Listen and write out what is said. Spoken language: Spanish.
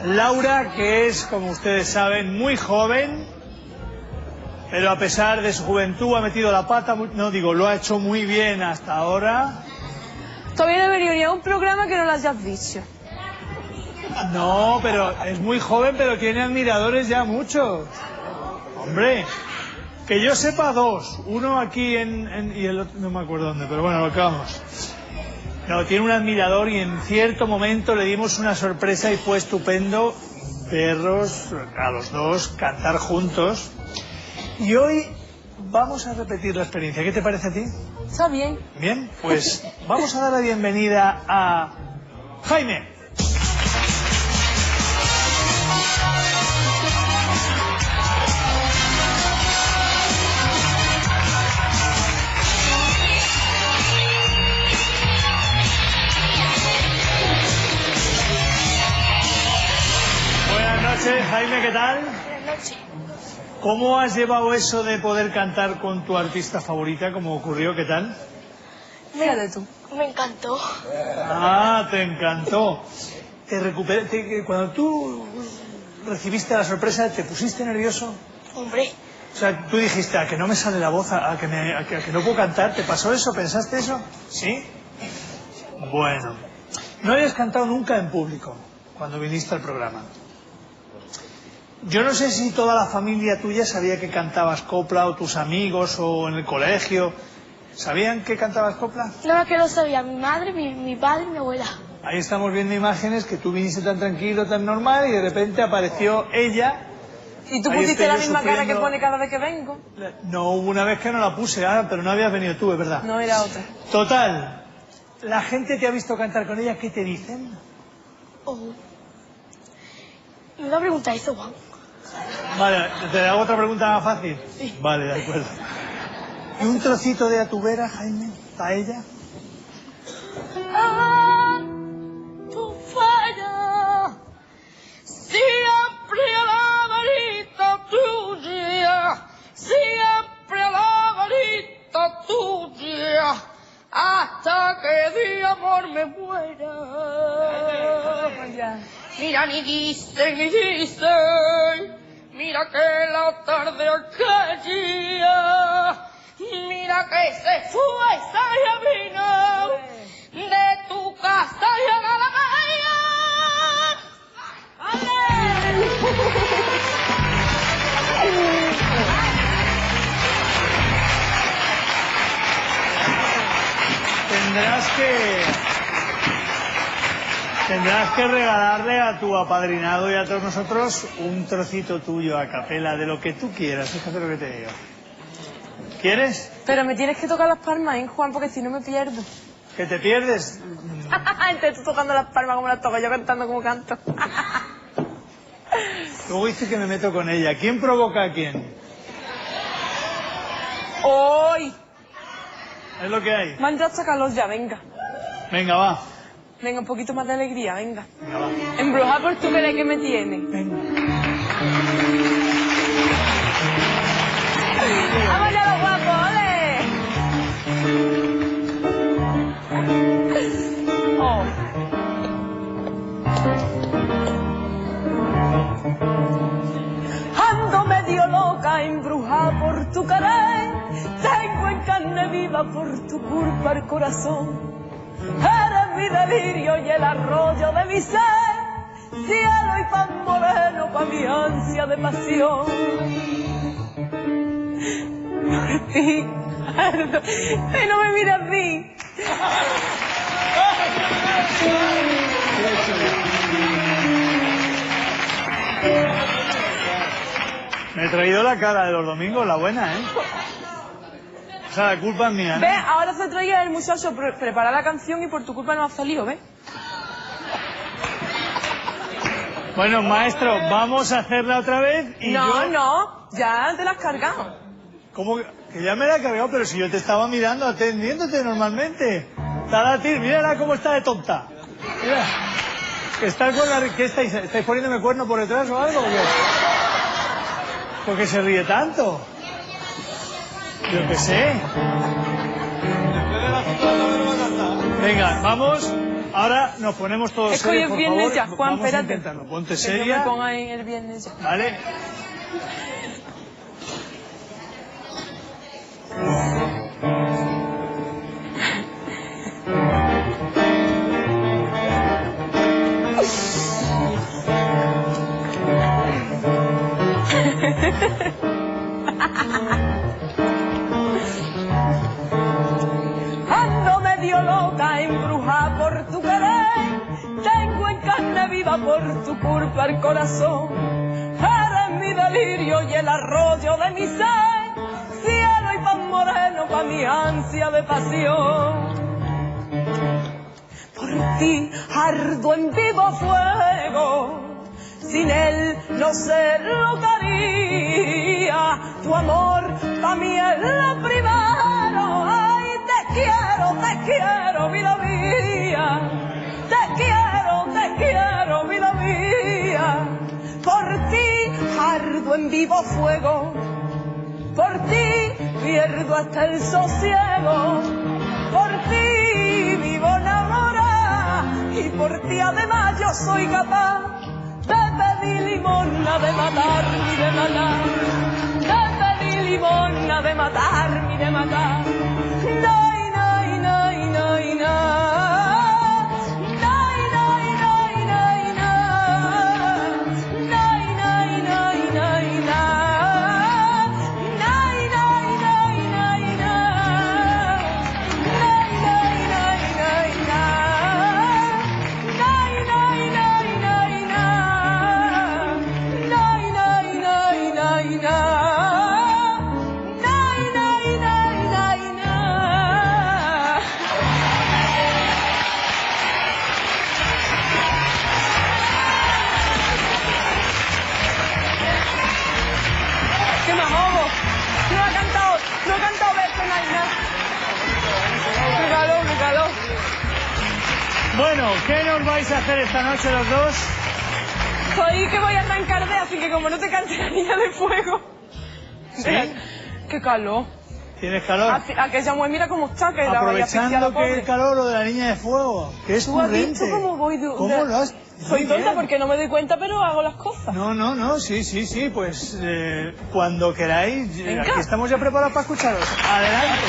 Laura, que es, como ustedes saben, muy joven, pero a pesar de su juventud ha metido la pata, lo ha hecho muy bien hasta ahora. Todavía debería ir a un programa que no lo hayas visto. No, pero es muy joven, pero tiene admiradores ya muchos. Hombre, que yo sepa dos. Uno aquí y el otro no me acuerdo dónde, pero bueno, lo que vamos. No, tiene un admirador y en cierto momento le dimos una sorpresa y fue estupendo verlos a los dos cantar juntos. Y hoy vamos a repetir la experiencia. ¿Qué te parece a ti? Está bien. Bien, pues vamos a dar la bienvenida a Jaime. Buenas noches, Jaime, ¿qué tal? Buenas noches. ¿Cómo has llevado eso de poder cantar con tu artista favorita, como ocurrió? ¿Qué tal? Fíjate tú. Me encantó. Ah, te encantó. Cuando tú recibiste la sorpresa, ¿te pusiste nervioso? Hombre, O sea, tú dijiste, a que no me sale la voz, a que no puedo cantar. ¿Te pasó eso? ¿Pensaste eso? ¿Sí? Bueno. No habías cantado nunca en público cuando viniste al programa. Yo no sé si toda la familia tuya sabía que cantabas copla, o tus amigos, o en el colegio. ¿Sabían que cantabas copla? no, que lo sabía mi madre, mi padre y mi abuela. Ahí estamos viendo imágenes que tú viniste tan tranquilo, tan normal, y de repente apareció ella. ¿Y tú Ahí pusiste estoy la yo misma cara que sufriendo. pone cada vez que vengo? No, hubo una vez que no la puse, pero no habías venido tú, es verdad. No, era otra. Total, la gente te ha visto cantar con ella, ¿qué te dicen? Oh. Me va a preguntar eso, Juan. Vale, ¿te hago otra pregunta más fácil? Sí. Vale, de acuerdo. ¿Y un trocito de A tu vera, Jaime, para ella? A tu falla, siempre a la varita tuya, siempre a la varita tuya, hasta que de amor me muera. Mira, ni dicen, mira que la tarde aquella, mira que se fue esa vino de tu casa y a la Tendrás que regalarle a tu apadrinado y a todos nosotros un trocito tuyo a capela de lo que tú quieras. Fíjate lo que te digo. ¿Quieres? Pero me tienes que tocar las palmas, ¿eh, Juan? Porque si no me pierdo. ¿Que te pierdes? Entonces tú tocando las palmas como las toco yo, cantando como canto. Luego dices que me meto con ella. ¿Quién provoca a quién? ¡Hoy! Es lo que hay. Me han dado hasta calor ya, venga. Venga, va. Venga, un poquito más de alegría, venga. Venga, va. Embrujar por tu querer que me tiene. Venga. ¡Vamos ya los guapos, ole! Oh. Ando medio loca, embrujada por tu querer. Tengo en carne viva por tu culpa el corazón. Eres mi delirio y el arroyo de mi ser, cielo y pan moreno pa' mi ansia de pasión. Martín, no me mires así. Me he traído la cara de los domingos, la buena, ¿eh? O sea, la culpa es mía, ¿no? Ve, ahora se traía el muchacho preparar la canción y por tu culpa no ha salido, ¿ves? Bueno, maestro, vamos a hacerla otra vez y No, yo... no, ya te la has cargado. ¿Cómo que ya me la he cargado? Pero si yo te estaba mirando, atendiéndote normalmente. Taratir, mírala cómo está de tonta. Mira, que está con la... ¿Qué estáis? ¿Estáis poniéndome cuerno por detrás o algo? ¿O qué? ¿Por qué se ríe tanto? Yo qué sé. Venga, vamos. Ahora nos ponemos todos Es que hoy serios, es por viernes favor. ya, Juan, Vamos a espérate. intentarlo. Ponte Que yo seria. me ponga ahí el viernes ya. ¿Vale? Ando medio loca, embrujada por tu querer. Tengo en carne viva por tu culpa el corazón. Eres mi delirio y el arroyo de mi ser. Cielo y pan moreno pa' mi ansia de pasión. Por ti ardo en vivo fuego. Sin él no sé lo que haría. Tu amor pa' mí es lo primero. Ay, te quiero, vida mía. Te quiero, vida mía. Por ti ardo en vivo fuego. Por ti pierdo hasta el sosiego. Por ti vivo enamorada. Y por ti además yo soy capaz de pedir limosna, de matarme y de matar. De pedir limosna, de matarme y de matar. Nay, nay, nay, nay, nay. Nay, nay, nay, nay, nay. Nay, nay, nay, nay, nay. Nay, nay, nay, nay, nay. Nay, nay, nay, nay, nay. Nay, nay, nay, nay, nay. Nay, nay, nay, nay, nay. Nay, nay, nay, nay, nay. ¡Que me ahogo! No he cantado verso, no hay nada. ¡Qué calor! Bueno, ¿qué nos vais a hacer esta noche los dos? Soy que voy a arrancar de, así que como no te cante la niña de fuego. ¿Sí? ¡Qué calor! ¿Tienes calor? A que ella mira cómo está, que la vaya a asfixiar la Aprovechando que pobre. el calor lo de la niña de fuego, que es Tú has prudente. visto cómo voy de... ¿Cómo lo has...? Soy Muy tonta bien. porque no me doy cuenta, pero hago las cosas. No, sí, pues cuando queráis, Venga. aquí estamos ya preparados para escucharos. Adelante.